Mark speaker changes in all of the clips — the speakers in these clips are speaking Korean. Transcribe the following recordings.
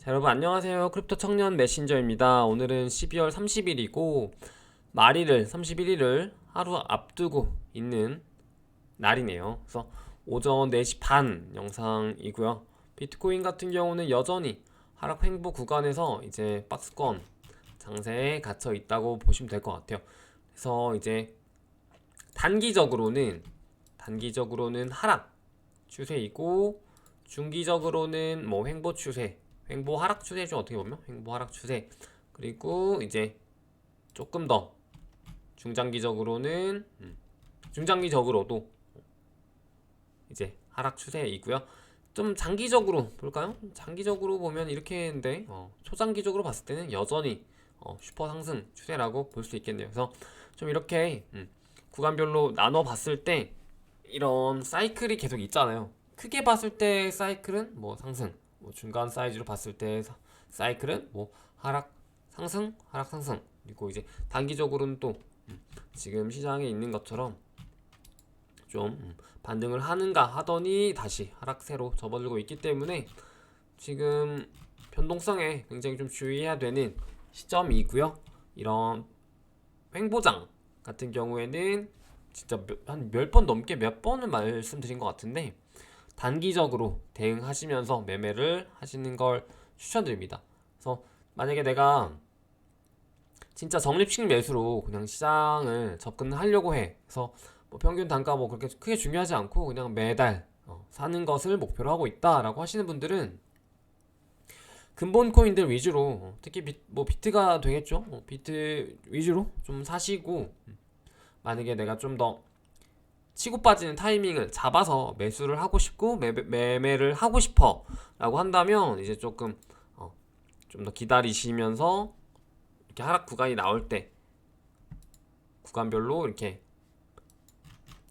Speaker 1: 자, 여러분 안녕하세요. 크립토 청년 메신저입니다. 오늘은 12월 30일이고 말일을 31일을 하루 앞두고 있는 날이네요. 그래서 오전 4시 반 영상이고요. 비트코인 같은 경우는 여전히 하락 횡보 구간에서 이제 박스권 장세에 갇혀 있다고 보시면 될 것 같아요. 그래서 이제 단기적으로는 하락 추세이고 중기적으로는 뭐 횡보 추세, 횡보 하락 추세죠. 어떻게 보면 횡보 하락 추세. 그리고 이제 조금 더 중장기적으로는 중장기적으로도 이제 하락 추세이고요. 좀 장기적으로 볼까요? 장기적으로 보면 이렇게 했는데 초장기적으로 봤을 때는 여전히 슈퍼 상승 추세라고 볼 수 있겠네요. 그래서 좀 이렇게 구간별로 나눠 봤을 때 이런 사이클이 계속 있잖아요. 크게 봤을 때 사이클은 뭐 상승, 뭐 중간 사이즈로 봤을 때 사이클은 뭐 하락, 상승, 하락, 상승. 그리고 이제 단기적으로는 또 지금 시장에 있는 것처럼 좀 반등을 하는가 하더니 다시 하락세로 접어들고 있기 때문에 지금 변동성에 굉장히 좀 주의해야 되는 시점이고요. 이런 횡보장 같은 경우에는 진짜 한 몇 번 넘게 몇 번을 말씀드린 것 같은데 단기적으로 대응하시면서 매매를 하시는 걸 추천드립니다. 그래서 만약에 내가 진짜 적립식 매수로 그냥 시장을 접근하려고 해. 그래서 뭐 평균 단가 뭐 그렇게 크게 중요하지 않고 그냥 매달 사는 것을 목표로 하고 있다라고 하시는 분들은 근본 코인들 위주로 특히 뭐 비트가 되겠죠. 비트 위주로 좀 사시고 만약에 내가 좀 더 치고 빠지는 타이밍을 잡아서 매수를 하고 싶고 매매를 하고 싶어 라고 한다면 이제 조금 좀 더 기다리시면서 이렇게 하락 구간이 나올 때 구간별로 이렇게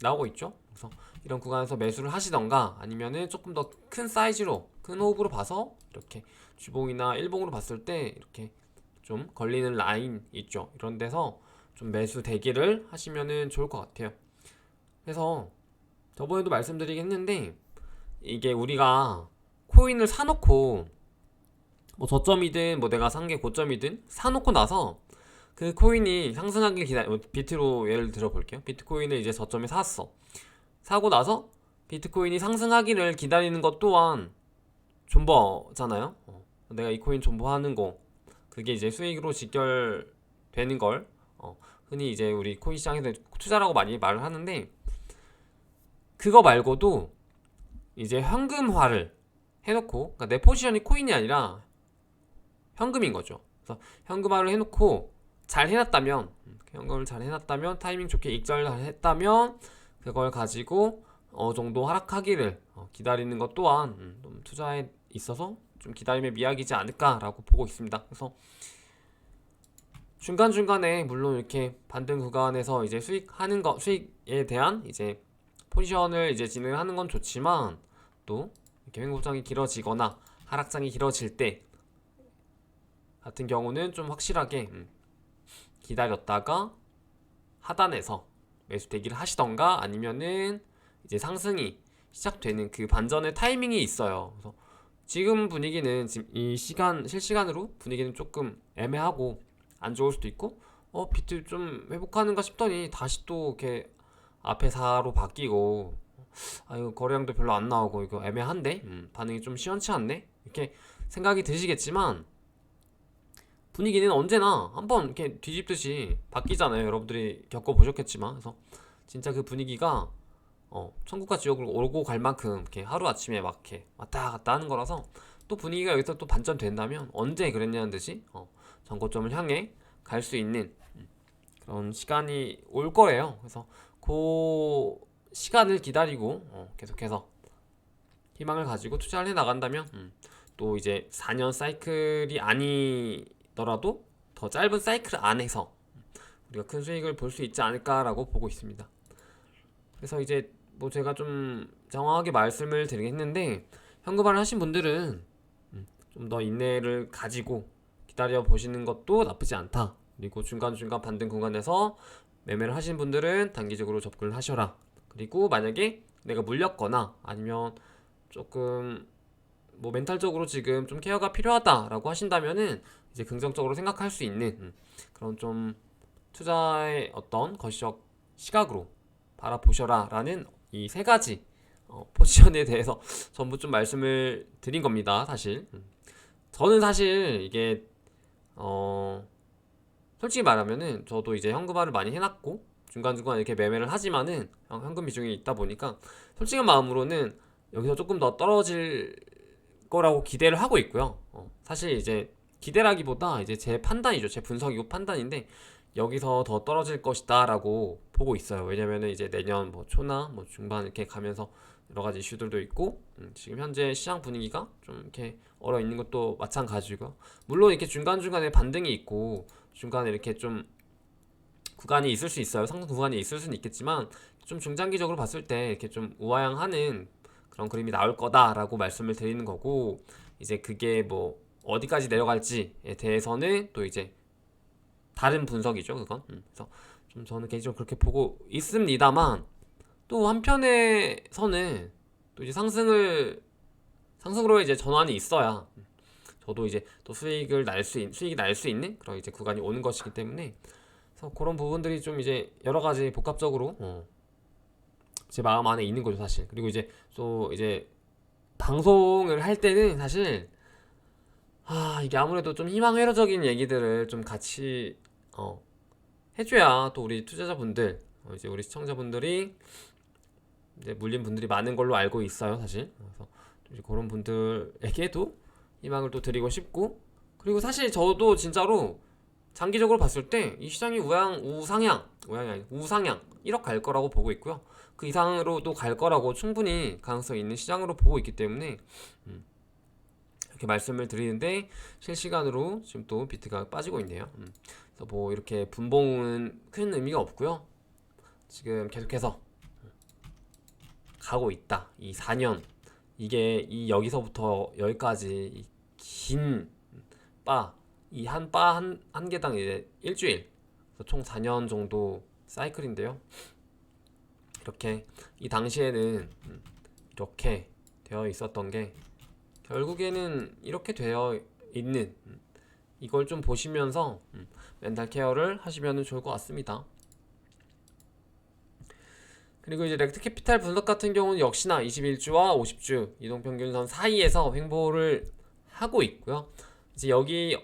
Speaker 1: 나오고 있죠. 그래서 이런 구간에서 매수를 하시던가 아니면은 조금 더 큰 사이즈로 큰 호흡으로 봐서 이렇게 주봉이나 일봉으로 봤을 때 이렇게 좀 걸리는 라인 있죠. 이런 데서 좀 매수 대기를 하시면은 좋을 것 같아요. 그래서 저번에도 말씀드리긴 했는데 이게 우리가 코인을 사놓고 뭐 저점이든 뭐 내가 산 게 고점이든 사놓고 나서 그 코인이 상승하길 기다려. 비트로 예를 들어 볼게요. 비트코인을 이제 저점에 샀어. 사고 나서 비트코인이 상승하기를 기다리는 것 또한 존버잖아요. 내가 이 코인 존버하는 거 그게 이제 수익으로 직결되는 걸 흔히 이제 우리 코인 시장에서 투자라고 많이 말을 하는데 그거 말고도 이제 현금화를 해놓고 그러니까 내 포지션이 코인이 아니라 현금인 거죠. 그래서 현금화를 해놓고 잘 해놨다면 현금을 잘 해놨다면 타이밍 좋게 익절을 했다면 그걸 가지고 어느 정도 하락하기를 기다리는 것 또한 좀 투자에 있어서 좀 기다림의 미학이지 않을까라고 보고 있습니다. 그래서 중간중간에 물론 이렇게 반등 구간에서 이제 수익에 대한 이제 포지션을 이제 진행하는 건 좋지만 또 이렇게 횡보장이 길어지거나 하락장이 길어질 때 같은 경우는 좀 확실하게 기다렸다가 하단에서 매수 대기를 하시던가 아니면은 이제 상승이 시작되는 그 반전의 타이밍이 있어요. 그래서 지금 분위기는 지금 이 시간 실시간으로 분위기는 조금 애매하고 안 좋을 수도 있고 비트 좀 회복하는가 싶더니 다시 또 이렇게 앞에 4로 바뀌고 이거 거래량도 별로 안 나오고 이거 애매한데 반응이 좀 시원치 않네 이렇게 생각이 드시겠지만 분위기는 언제나 한번 이렇게 뒤집듯이 바뀌잖아요. 여러분들이 겪어보셨겠지만 그래서 진짜 그 분위기가 천국과 지옥을 오고 갈 만큼 이렇게 하루아침에 막 이렇게 왔다 갔다 하는 거라서 또 분위기가 여기서 또 반전된다면 언제 그랬냐는 듯이 전고점을 향해 갈 수 있는 그런 시간이 올 거예요. 그래서 그 시간을 기다리고 계속해서 희망을 가지고 투자를 해 나간다면 또 이제 4년 사이클이 아니더라도 더 짧은 사이클 안에서 우리가 큰 수익을 볼 수 있지 않을까라고 보고 있습니다. 그래서 이제 뭐 제가 좀 정확하게 말씀을 드리긴 했는데 현금화를 하신 분들은 좀 더 인내를 가지고 기다려 보시는 것도 나쁘지 않다. 그리고 중간중간 반등 구간에서 매매를 하신 분들은 단기적으로 접근을 하셔라. 그리고 만약에 내가 물렸거나 아니면 조금 뭐 멘탈적으로 지금 좀 케어가 필요하다라고 하신다면은 이제 긍정적으로 생각할 수 있는 그런 좀 투자의 어떤 거시적 시각으로 바라보셔라라는 이 세 가지 포지션에 대해서 전부 좀 말씀을 드린 겁니다. 사실 저는 사실 이게 솔직히 말하면은 저도 이제 현금화를 많이 해놨고 중간중간 이렇게 매매를 하지만은 현금 비중이 있다 보니까 솔직한 마음으로는 여기서 조금 더 떨어질 거라고 기대를 하고 있고요. 사실 이제 기대라기보다 이제 제 판단이죠. 제 분석이고 판단인데 여기서 더 떨어질 것이다라고 보고 있어요. 왜냐면은 이제 내년 뭐 초나 뭐 중반 이렇게 가면서 여러 가지 이슈들도 있고 지금 현재 시장 분위기가 좀 이렇게 얼어 있는 것도 마찬가지고 물론 이렇게 중간중간에 반등이 있고 중간에 이렇게 좀 구간이 있을 수 있어요. 상승 구간이 있을 수는 있겠지만 좀 중장기적으로 봤을 때 이렇게 좀 우하향하는 그런 그림이 나올 거다라고 말씀을 드리는 거고 이제 그게 뭐 어디까지 내려갈지에 대해서는 또 이제 다른 분석이죠, 그건. 그래서 좀 저는 개인적으로 그렇게 보고 있습니다만 또 한편에서는 또 이제 상승으로 이제 전환이 있어야 저도 이제 또 수익이 날 수 있는 그런 이제 구간이 오는 것이기 때문에 그래서 그런 부분들이 좀 이제 여러 가지 복합적으로 제 마음 안에 있는 거죠, 사실. 그리고 이제 또 이제 방송을 할 때는 사실 이게 아무래도 좀 희망회로적인 얘기들을 좀 같이 해줘야 또 우리 투자자분들 이제 우리 시청자분들이 이제 물린 분들이 많은 걸로 알고 있어요, 사실. 그래서 이제 그런 분들에게도 희망을 또 드리고 싶고 그리고 사실 저도 진짜로 장기적으로 봤을 때 이 시장이 우상향이 아니라 우상향 1억 갈 거라고 보고 있고요. 그 이상으로도 갈 거라고 충분히 가능성이 있는 시장으로 보고 있기 때문에 이렇게 말씀을 드리는데 실시간으로 지금 또 비트가 빠지고 있네요. 그래서 뭐 이렇게 분봉은 큰 의미가 없고요. 지금 계속해서 가고 있다. 이 4년 이게 이 여기서부터 여기까지 긴 바 이 한 개당 이제 일주일 총 4년 정도 사이클인데요. 이렇게 이 당시에는 이렇게 되어 있었던 게 결국에는 이렇게 되어 있는 이걸 좀 보시면서 멘탈 케어를 하시면 좋을 것 같습니다. 그리고 이제 렉트 캐피탈 분석 같은 경우는 역시나 21주와 50주 이동평균선 사이에서 횡보를 하고 있고요. 이제 여기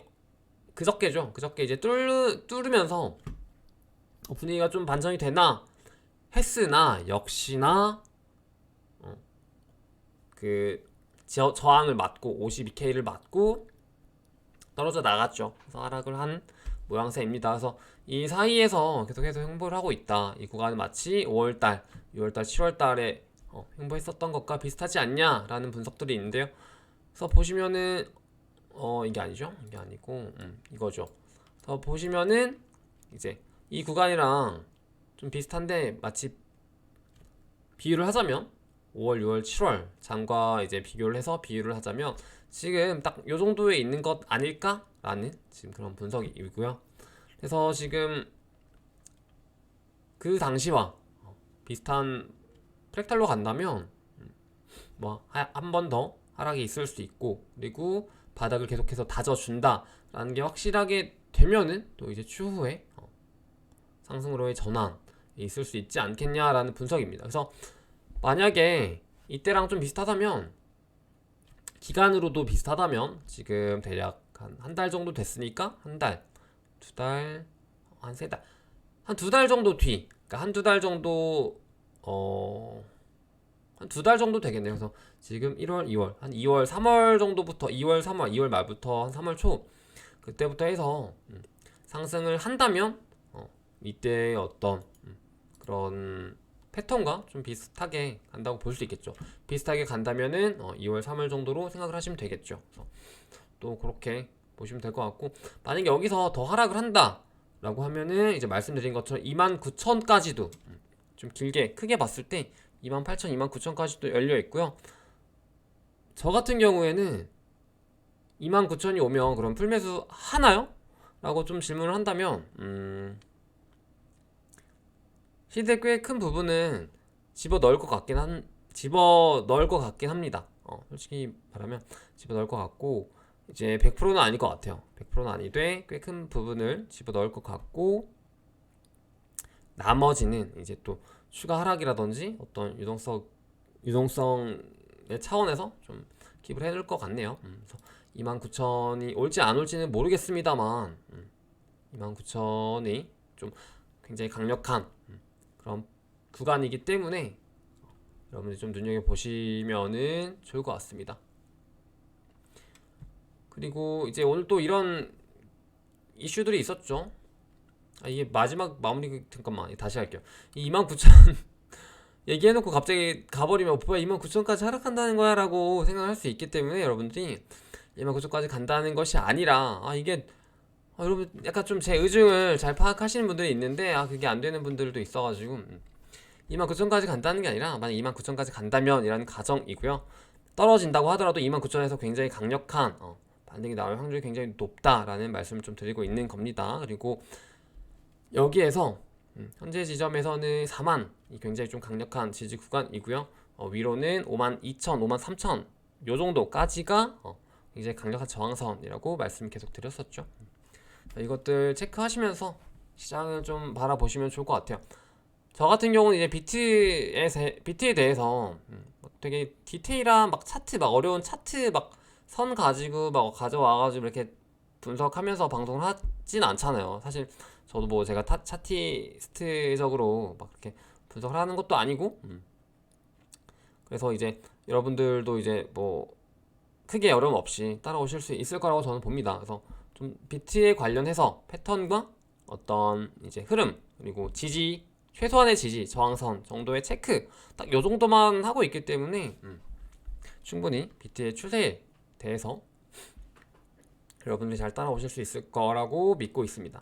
Speaker 1: 그저께 이제 뚫으면서 분위기가 좀 반전이 되나 했으나 역시나 그 저항을 맞고 52K를 맞고 떨어져 나갔죠. 그래서 하락을 한 모양새입니다. 그래서 이 사이에서 계속해서 횡보를 하고 있다. 이 구간은 마치 5월달, 6월달, 7월달에 횡보했었던 것과 비슷하지 않냐라는 분석들이 있는데요. 그래서 보시면은 이게 아니죠? 이게 아니고 이거죠. 그래서 보시면은 이제 이 구간이랑 좀 비슷한데 마치 비유를 하자면 5월, 6월, 7월 장과 이제 비교를 해서 비유를 하자면 지금 딱 요 정도에 있는 것 아닐까라는 지금 그런 분석이고요. 그래서 지금 그 당시와 비슷한 프랙탈로 간다면 뭐 한 번 더 하락이 있을 수 있고 그리고 바닥을 계속해서 다져준다라는 게 확실하게 되면은 또 이제 추후에 상승으로의 전환이 있을 수 있지 않겠냐라는 분석입니다. 그래서 만약에 이때랑 좀 비슷하다면 기간으로도 비슷하다면 지금 대략 한 달 정도 됐으니까 한 달, 두 달, 한 세 달, 한 두 달 정도 뒤, 그러니까 한 두 달 정도 한 두 달 정도 되겠네요. 그래서 지금 1월, 2월, 한 2월, 3월 정도부터 2월, 3월, 2월 말부터 한 3월 초 그때부터 해서 상승을 한다면 이때의 어떤 그런 패턴과 좀 비슷하게 간다고 볼 수 있겠죠. 비슷하게 간다면은 2월, 3월 정도로 생각을 하시면 되겠죠. 그래서 또 그렇게 보시면 될 것 같고 만약에 여기서 더 하락을 한다라고 하면은 이제 말씀드린 것처럼 29,000까지도 좀 길게 크게 봤을 때 28,000, 29,000까지도 열려 있고요. 저 같은 경우에는 29,000이 오면 그럼 풀매수 하나요? 라고 좀 질문을 한다면 시대 꽤 큰 부분은 집어 넣을 것 같긴 합니다. 솔직히 말하면 집어넣을 것 같고, 이제 100%는 아닐 것 같아요. 100%는 아니되 꽤 큰 부분을 집어넣을 것 같고, 나머지는 이제 또 추가 하락이라든지 어떤 유동성의 차원에서 좀 킵을 해둘 것 같네요. 그래서 29,000이 올지 안 올지는 모르겠습니다만, 29,000이 좀 굉장히 강력한 그런 구간이기 때문에 여러분들 좀 눈여겨보시면은 좋을 것 같습니다. 그리고 이제 오늘 또 이런 이슈들이 있었죠. 이게 마지막 마무리, 잠깐만 다시 할게요. 이 29,000 얘기해놓고 갑자기 가버리면 오빠 29,000까지 하락한다는 거야 라고 생각할 수 있기 때문에 여러분들이 29,000까지 간다는 것이 아니라, 이게 여러분 약간 좀 제 의중을 잘 파악하시는 분들이 있는데, 그게 안 되는 분들도 있어가지고, 29,000까지 간다는 게 아니라 만약 29,000까지 간다면 이라는 가정이고요. 떨어진다고 하더라도 29,000에서 굉장히 강력한 반등이 나올 확률이 굉장히 높다라는 말씀을 좀 드리고 있는 겁니다. 그리고 여기에서 현재 지점에서는 4만이 굉장히 좀 강력한 지지 구간이고요. 위로는 52,000, 53,000 요 정도까지가 굉장히 강력한 저항선이라고 말씀 계속 드렸었죠. 이것들 체크하시면서 시장을 좀 바라보시면 좋을 것 같아요. 저 같은 경우는 이제 비트에 대해서 되게 디테일한 막 차트, 막 어려운 차트 막 선 가지고 막 가져와가지고 이렇게 분석하면서 방송을 하진 않잖아요. 사실 저도 뭐 제가 차티스트적으로 막 이렇게 분석을 하는 것도 아니고, 그래서 이제 여러분들도 이제 뭐 크게 어려움 없이 따라오실 수 있을 거라고 저는 봅니다. 그래서 좀 비트에 관련해서 패턴과 어떤 이제 흐름, 그리고 지지, 최소한의 지지, 저항선 정도의 체크 딱 요 정도만 하고 있기 때문에 충분히 비트의 추세에 대해서 여러분들이 잘 따라오실 수 있을 거라고 믿고 있습니다.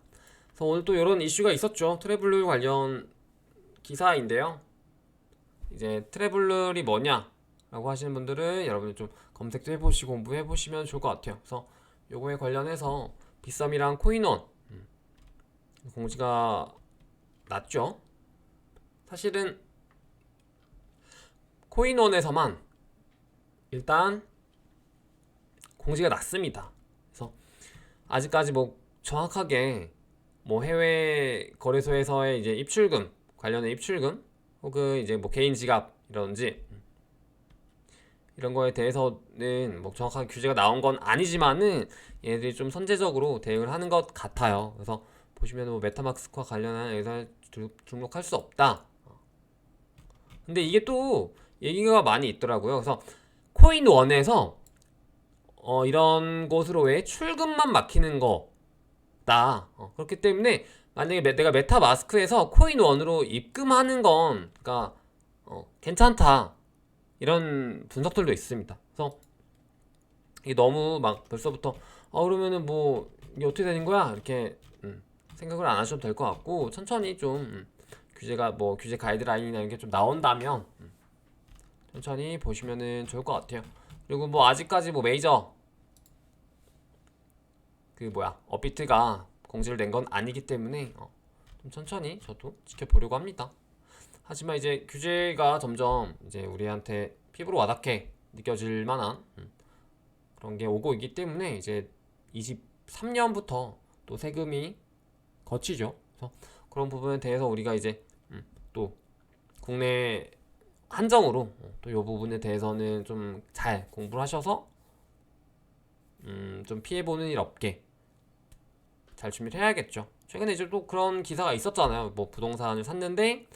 Speaker 1: 그래서 오늘 또 이런 이슈가 있었죠. 트래블룰 관련 기사인데요. 이제 트래블룰이 뭐냐 라고 하시는 분들은 여러분이 좀 검색도 해보시고 공부해보시면 좋을 것 같아요. 그래서 요거에 관련해서 빗썸이랑 코인원 공지가 났죠. 사실은 코인원에서만 일단 공지가 났습니다. 그래서 아직까지 뭐 정확하게 뭐 해외 거래소에서의 이제 입출금 관련된 입출금 혹은 이제 뭐 개인 지갑이라든지 이런 거에 대해서는 뭐 정확하게 규제가 나온 건 아니지만은 얘들이 좀 선제적으로 대응을 하는 것 같아요. 그래서 보시면 뭐 메타마스크와 관련한 여기서 등록할 수 없다. 근데 이게 또 얘기가 많이 있더라고요. 그래서 코인원에서 이런 곳으로의 출금만 막히는 거다. 그렇기 때문에 만약에 내가 메타마스크에서 코인원으로 입금하는 건 그러니까 괜찮다. 이런 분석들도 있습니다. 그래서 이게 너무 막 벌써부터 그러면은 뭐 이게 어떻게 되는 거야? 이렇게 생각을 안 하셔도 될 것 같고, 천천히 좀 규제가 뭐 규제 가이드라인이나 이런 게 좀 나온다면 천천히 보시면은 좋을 것 같아요. 그리고 뭐 아직까지 뭐 메이저 업비트가 공지를 낸 건 아니기 때문에 좀 천천히 저도 지켜보려고 합니다. 하지만 이제 규제가 점점 이제 우리한테 피부로 와닿게 느껴질 만한 그런 게 오고 있기 때문에 이제 23년부터 또 세금이 거치죠. 그래서 그런 부분에 대해서 우리가 이제 또 국내 한정으로 또 이 부분에 대해서는 좀 잘 공부를 하셔서 좀 피해보는 일 없게 잘 준비를 해야겠죠. 최근에 이제 또 그런 기사가 있었잖아요. 뭐 부동산을 샀는데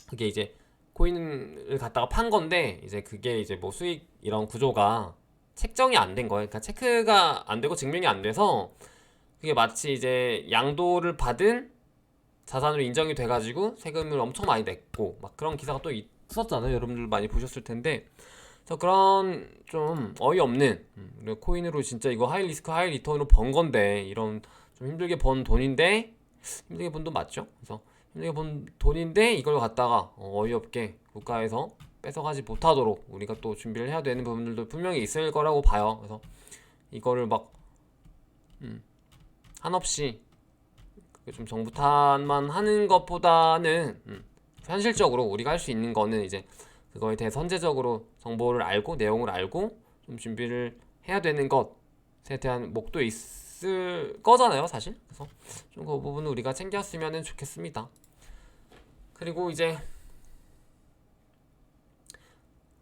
Speaker 1: 그게 이제 코인을 갖다가 판 건데 이제 그게 이제 뭐 수익 이런 구조가 책정이 안 된 거예요. 그러니까 체크가 안 되고 증명이 안 돼서 그게 마치 이제 양도를 받은 자산으로 인정이 돼가지고 세금을 엄청 많이 냈고 막 그런 기사가 또 있었잖아요. 여러분들 많이 보셨을 텐데. 그래서 그런 좀 어이없는 코인으로 진짜 이거 하이 리스크 하이 리턴으로 번 건데, 이런 좀 힘들게 번 돈인데, 힘들게 번 돈 맞죠? 그래서 힘들게 번 돈인데 이걸 갖다가 어이없게 국가에서 뺏어가지 못하도록 우리가 또 준비를 해야 되는 부분들도 분명히 있을 거라고 봐요. 그래서 이거를 막 한없이 좀 정부 탓만 하는 것보다는 현실적으로 우리가 할 수 있는 거는 이제 그거에 대해 선제적으로 정보를 알고 내용을 알고 좀 준비를 해야 되는 것에 대한 목도 있을 거잖아요, 사실. 그래서 좀 그 부분은 우리가 챙겼으면 좋겠습니다. 그리고 이제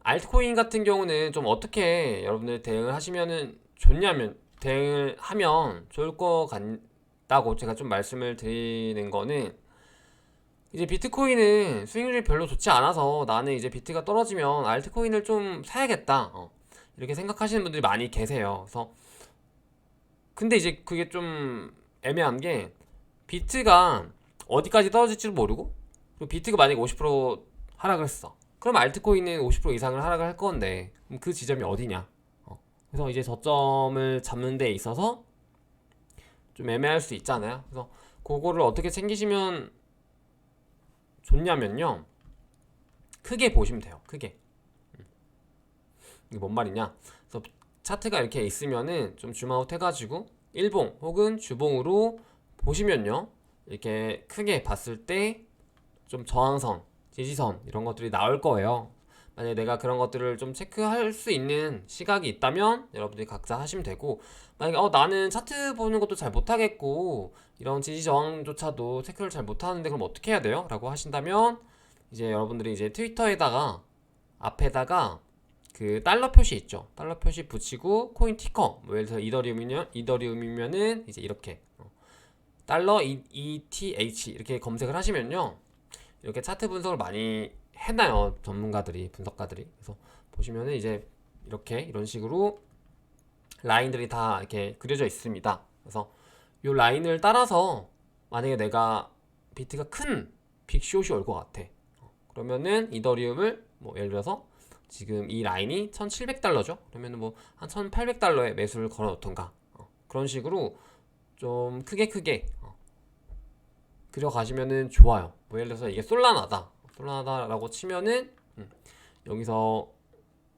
Speaker 1: 알트코인 같은 경우는 좀 어떻게 여러분들 대응을 하시면은 좋냐면 대응을 하면 좋을 것 같다고 제가 좀 말씀을 드리는 거는, 이제 비트코인은 수익률이 별로 좋지 않아서 나는 이제 비트가 떨어지면 알트코인을 좀 사야겠다, 이렇게 생각하시는 분들이 많이 계세요. 그래서 근데 이제 그게 좀 애매한 게, 비트가 어디까지 떨어질지도 모르고, 그리고 비트가 만약에 50% 하락을 했어, 그럼 알트코인은 50% 이상을 하락을 할 건데, 그럼 그 지점이 어디냐? 그래서 이제 저점을 잡는 데 있어서 좀 애매할 수 있잖아요. 그래서 그거를 어떻게 챙기시면 좋냐면요, 크게 보시면 돼요. 크게. 이게 뭔 말이냐? 그래서 차트가 이렇게 있으면은 좀 줌아웃 해가지고 일봉 혹은 주봉으로 보시면요, 이렇게 크게 봤을 때 좀 저항선, 지지선 이런 것들이 나올 거예요. 만약에 내가 그런 것들을 좀 체크할 수 있는 시각이 있다면 여러분들이 각자 하시면 되고, 만약에 나는 차트 보는 것도 잘 못하겠고 이런 지지 저항조차도 체크를 잘 못하는데 그럼 어떻게 해야 돼요? 라고 하신다면, 이제 여러분들이 이제 트위터에다가 앞에다가 그 달러 표시 있죠. 달러 표시 붙이고 코인 티커, 뭐 예를 들어 이더리움이면은 이제 이렇게 달러 ETH 이렇게 검색을 하시면요, 이렇게 차트 분석을 많이 해놔요, 전문가들이, 분석가들이. 그래서 보시면은 이제 이렇게 이런 식으로 라인들이 다 이렇게 그려져 있습니다. 그래서 이 라인을 따라서 만약에 내가 비트가 큰 빅숏이 올 것 같아, 그러면은 이더리움을 뭐 예를 들어서 지금 이 라인이 1700달러죠. 그러면은 뭐 한 1800달러에 매수를 걸어 놓던가, 그런 식으로 좀 크게 그려 가시면은 좋아요. 뭐 예를 들어서 이게 솔라나다라고 치면은 여기서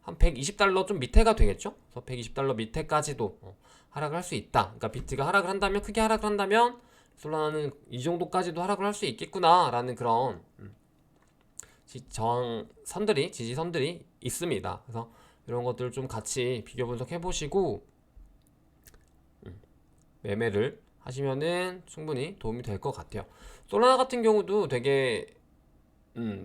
Speaker 1: 한 120달러 좀 밑에가 되겠죠. 그래서 120달러 밑에까지도 하락을 할 수 있다. 그러니까 비트가 하락을 한다면, 크게 하락을 한다면 솔라나는 이 정도까지도 하락을 할 수 있겠구나라는 그런 저항선들이, 지지선들이 있습니다. 그래서 이런 것들을 좀 같이 비교 분석해 보시고 매매를 하시면은 충분히 도움이 될 것 같아요. 솔라나 같은 경우도 되게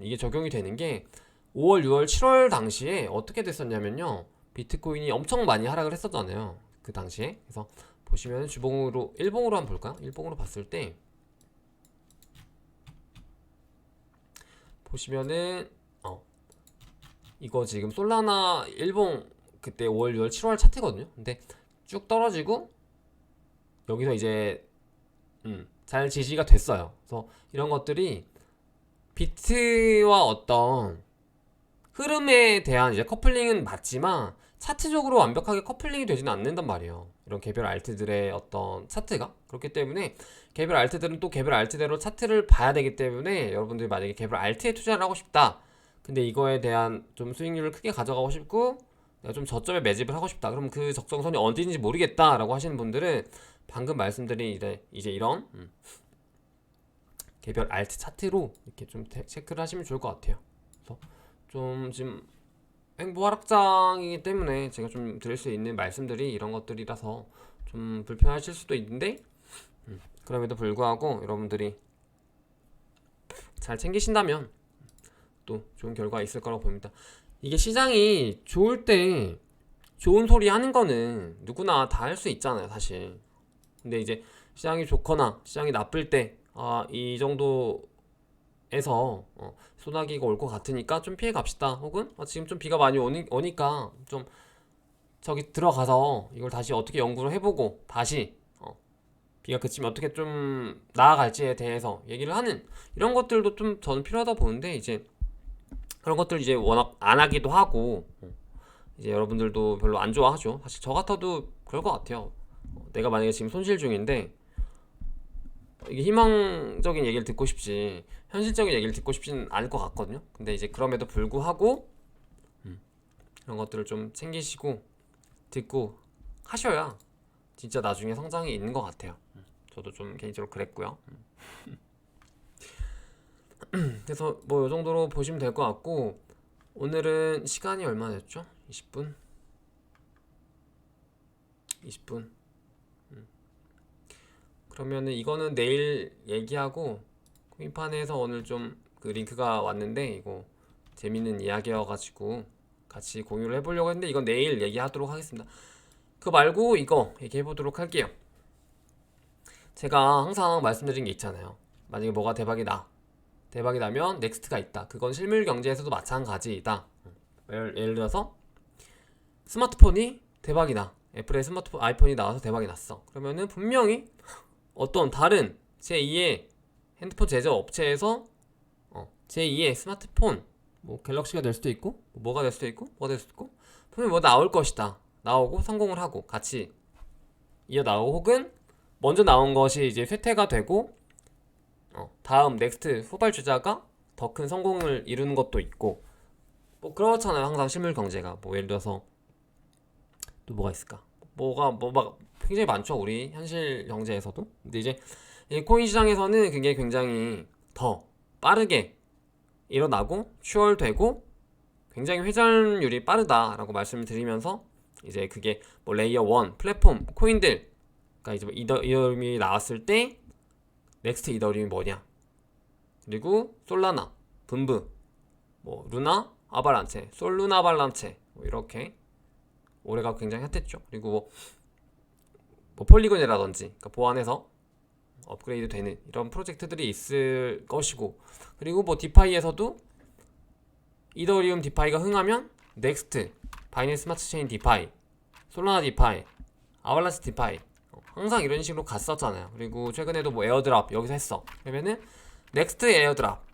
Speaker 1: 이게 적용이 되는 게, 5월, 6월, 7월 당시에 어떻게 됐었냐면요, 비트코인이 엄청 많이 하락을 했었잖아요, 그 당시에. 그래서 보시면 주봉으로, 일봉으로 한번 볼까요? 일봉으로 봤을 때 보시면은 이거 지금 솔라나 일봉 그때 5월, 6월, 7월 차트거든요. 근데 쭉 떨어지고 여기서 이제 잘 지지가 됐어요. 그래서 이런 것들이 비트와 어떤 흐름에 대한 이제 커플링은 맞지만 차트적으로 완벽하게 커플링이 되지는 않는단 말이에요, 이런 개별 알트들의 어떤 차트가. 그렇기 때문에 개별 알트들은 또 개별 알트대로 차트를 봐야 되기 때문에, 여러분들이 만약에 개별 알트에 투자를 하고 싶다, 근데 이거에 대한 좀 수익률을 크게 가져가고 싶고 내가 좀 저점에 매집을 하고 싶다, 그럼 그 적정선이 어디인지 모르겠다 라고 하시는 분들은 방금 말씀드린 이제 이런 개별 알트 차트로 이렇게 좀 체크를 하시면 좋을 것 같아요. 그래서 좀 지금 행보하락장이기 때문에 제가 좀 드릴 수 있는 말씀들이 이런 것들이라서 좀 불편하실 수도 있는데, 그럼에도 불구하고 여러분들이 잘 챙기신다면 또 좋은 결과 있을 거라고 봅니다. 이게 시장이 좋을 때 좋은 소리 하는 거는 누구나 다 할 수 있잖아요, 사실. 근데 이제 시장이 좋거나 시장이 나쁠 때, 이 정도에서 소나기가 올 것 같으니까 좀 피해 갑시다, 혹은 지금 좀 비가 많이 오니까 좀 저기 들어가서 이걸 다시 어떻게 연구를 해보고 다시 비가 그치면 어떻게 좀 나아갈지에 대해서 얘기를 하는, 이런 것들도 좀 저는 필요하다 보는데, 이제 그런 것들 이제 워낙 안 하기도 하고 이제 여러분들도 별로 안 좋아하죠. 사실 저 같아도 그럴 것 같아요. 내가 만약에 지금 손실 중인데 이게 희망적인 얘기를 듣고 싶지 현실적인 얘기를 듣고 싶지는 않을 것 같거든요. 근데 이제 그럼에도 불구하고 이런 것들을 좀 챙기시고 듣고 하셔야 진짜 나중에 성장이 있는 것 같아요. 저도 좀 개인적으로 그랬고요. 그래서 뭐 이 정도로 보시면 될 것 같고, 오늘은 시간이 얼마 됐죠? 20분? 20분. 그러면은 이거는 내일 얘기하고, 코인판에서 오늘 좀 그 링크가 왔는데 이거 재밌는 이야기여가지고 같이 공유를 해보려고 했는데 이건 내일 얘기하도록 하겠습니다. 그거 말고 이거 얘기해보도록 할게요. 제가 항상 말씀드린 게 있잖아요. 만약에 뭐가 대박이 나면 넥스트가 있다. 그건 실물 경제에서도 마찬가지이다. 예를 들어서 스마트폰이 대박이다. 애플의 스마트폰 아이폰이 나와서 대박이 났어. 그러면은 분명히 어떤 다른 제2의 핸드폰 제조 업체에서 제2의 스마트폰 뭐 갤럭시가 될 수도 있고 뭐가 될 수도 있고 분명히 뭐 나올 것이다. 나오고 성공을 하고 같이 이어나오고 혹은 먼저 나온 것이 이제 쇠퇴가 되고 다음 넥스트 후발주자가 더 큰 성공을 이루는 것도 있고 뭐 그렇잖아요. 항상 실물 경제가 뭐 예를 들어서 또 뭐가 있을까? 뭐가 굉장히 많죠. 우리 현실 경제에서도. 근데 이제 이 코인 시장에서는 그게 굉장히 더 빠르게 일어나고 추월되고 굉장히 회전율이 빠르다라고 말씀을 드리면서 이제 그게 뭐 레이어 1 플랫폼 코인들 그러니까 이제 뭐 이더리움이 나왔을 때 넥스트 이더리움이 뭐냐 그리고 솔라나 분부 뭐 루나 아발란체 솔루나 아발란체 뭐 이렇게 올해가 굉장히 핫했죠. 그리고 뭐 폴리곤이라든지 그러니까 보안해서 업그레이드 되는 이런 프로젝트들이 있을 것이고 그리고 뭐 디파이에서도 이더리움 디파이가 흥하면 넥스트 바이낸스 스마트 체인 디파이 솔라나 디파이 아발란체 디파이 항상 이런 식으로 갔었잖아요. 그리고 최근에도 뭐 에어드랍 여기서 했어. 그러면은 넥스트 에어드랍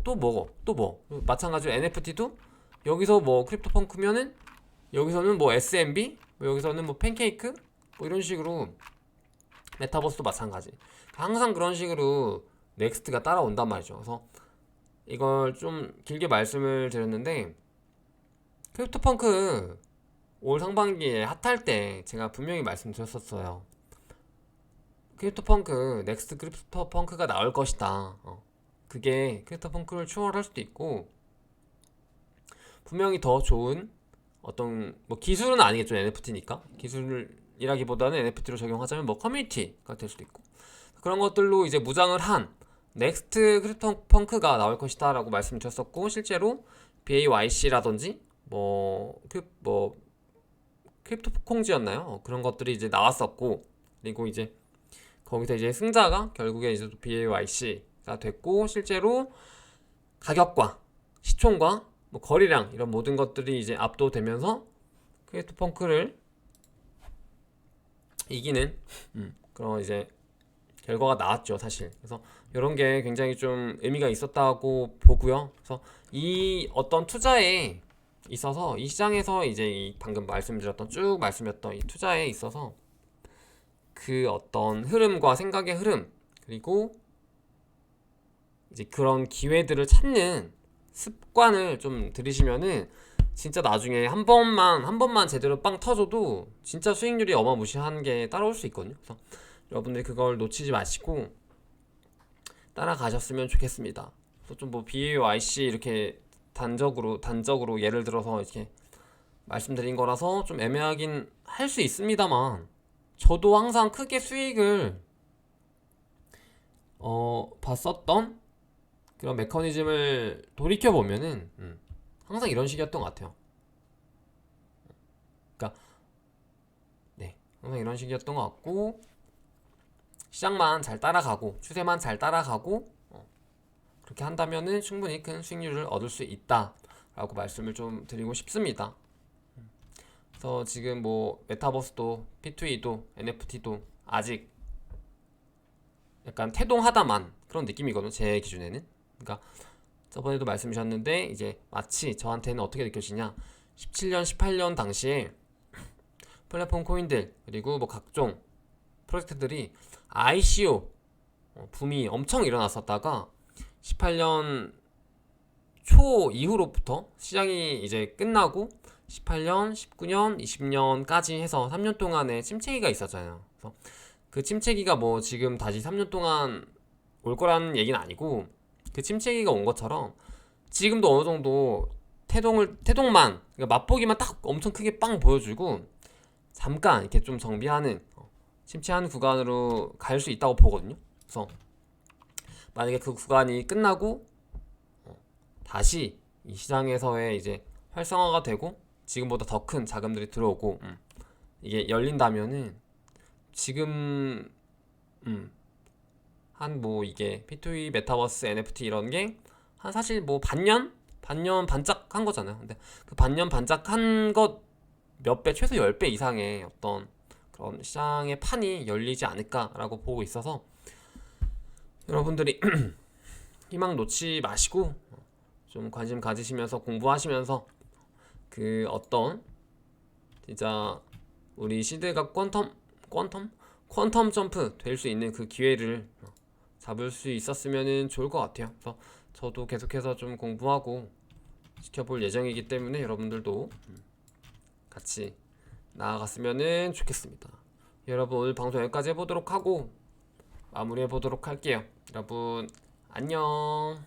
Speaker 1: 또 마찬가지로 NFT도 여기서 뭐 크립토 펑크면은 여기서는 뭐 SMB 여기서는 뭐 팬케이크 뭐 이런 식으로 메타버스도 마찬가지. 항상 그런 식으로 넥스트가 따라온단 말이죠. 그래서 이걸 좀 길게 말씀을 드렸는데 크립토펑크 올 상반기에 핫할 때 제가 분명히 말씀드렸었어요. 크립토펑크 넥스트 크립토펑크가 나올 것이다. 그게 크립토펑크를 추월할 수도 있고 분명히 더 좋은 어떤 뭐 기술은 아니겠죠. NFT니까 기술이라기보다는 NFT로 적용하자면 뭐 커뮤니티가 될 수도 있고 그런 것들로 이제 무장을 한 넥스트 크립토펑크가 나올 것이다 라고 말씀드렸었고 실제로 BAYC라든지 뭐 크립토콩즈였나요? 그런 것들이 이제 나왔었고 그리고 이제 거기서 이제 승자가 결국에 이제 BAYC가 됐고 실제로 가격과 시총과 뭐 거래량 이런 모든 것들이 이제 압도되면서 크립토펑크를 이기는 그런 이제 결과가 나왔죠 사실. 그래서 이런 게 굉장히 좀 의미가 있었다고 보고요. 그래서 이 어떤 투자에 있어서 이 시장에서 이제 이 방금 쭉 말씀드렸던 이 투자에 있어서 그 어떤 흐름과 생각의 흐름 그리고 이제 그런 기회들을 찾는 습관을 좀 들이시면은 진짜 나중에 한 번만 제대로 빵 터져도 진짜 수익률이 어마무시한 게 따라올 수 있거든요. 그래서 여러분들이 그걸 놓치지 마시고 따라가셨으면 좋겠습니다. 그래서 좀 뭐 BAYC 이렇게 단적으로 예를 들어서 이렇게 말씀드린 거라서 좀 애매하긴 할 수 있습니다만 저도 항상 크게 수익을 봤었던 그런 메커니즘을 돌이켜보면은 항상 이런 식이었던 것 같아요. 그러니까 네 항상 이런 식이었던 것 같고 시장만 잘 따라가고 추세만 잘 따라가고 그렇게 한다면은 충분히 큰 수익률을 얻을 수 있다 라고 말씀을 좀 드리고 싶습니다. 그래서 지금 뭐 메타버스도 P2E도 NFT도 아직 약간 태동하다만 그런 느낌이거든요. 제 기준에는. 그러니까 저번에도 말씀 주셨는데 이제 마치 저한테는 어떻게 느껴지냐 17년 18년 당시에 플랫폼 코인들 그리고 뭐 각종 프로젝트들이 ICO 붐이 엄청 일어났었다가 18년 초 이후로부터 시장이 이제 끝나고 18년, 19년, 20년까지 해서 3년 동안의 침체기가 있었잖아요. 그래서 그 침체기가 뭐 지금 다시 3년 동안 올 거라는 얘기는 아니고 그 침체기가 온 것처럼 지금도 어느 정도 태동만 그러니까 맛보기만 딱 엄청 크게 빵 보여주고 잠깐 이렇게 좀 정비하는 침체하는 구간으로 갈 수 있다고 보거든요. 그래서 만약에 그 구간이 끝나고 다시 이 시장에서의 이제 활성화가 되고 지금보다 더 큰 자금들이 들어오고 이게 열린다면은 지금 한 뭐 이게 P2E 메타버스 NFT 이런 게 한 사실 뭐 반년 반짝 한 거잖아요. 근데 그 반년 반짝 한 것 몇 배, 최소 10배 이상의 어떤 그런 시장의 판이 열리지 않을까라고 보고 있어서 여러분들이 희망 놓지 마시고 좀 관심 가지시면서 공부하시면서 그 어떤 진짜 우리 시대가 퀀텀 점프 될 수 있는 그 기회를 잡을 수 있었으면 좋을 것 같아요. 그래서 저도 계속해서 좀 공부하고 지켜볼 예정이기 때문에 여러분들도 같이 나아갔으면 좋겠습니다. 여러분 오늘 방송 여기까지 해보도록 하고 마무리해보도록 할게요. 여러분 안녕.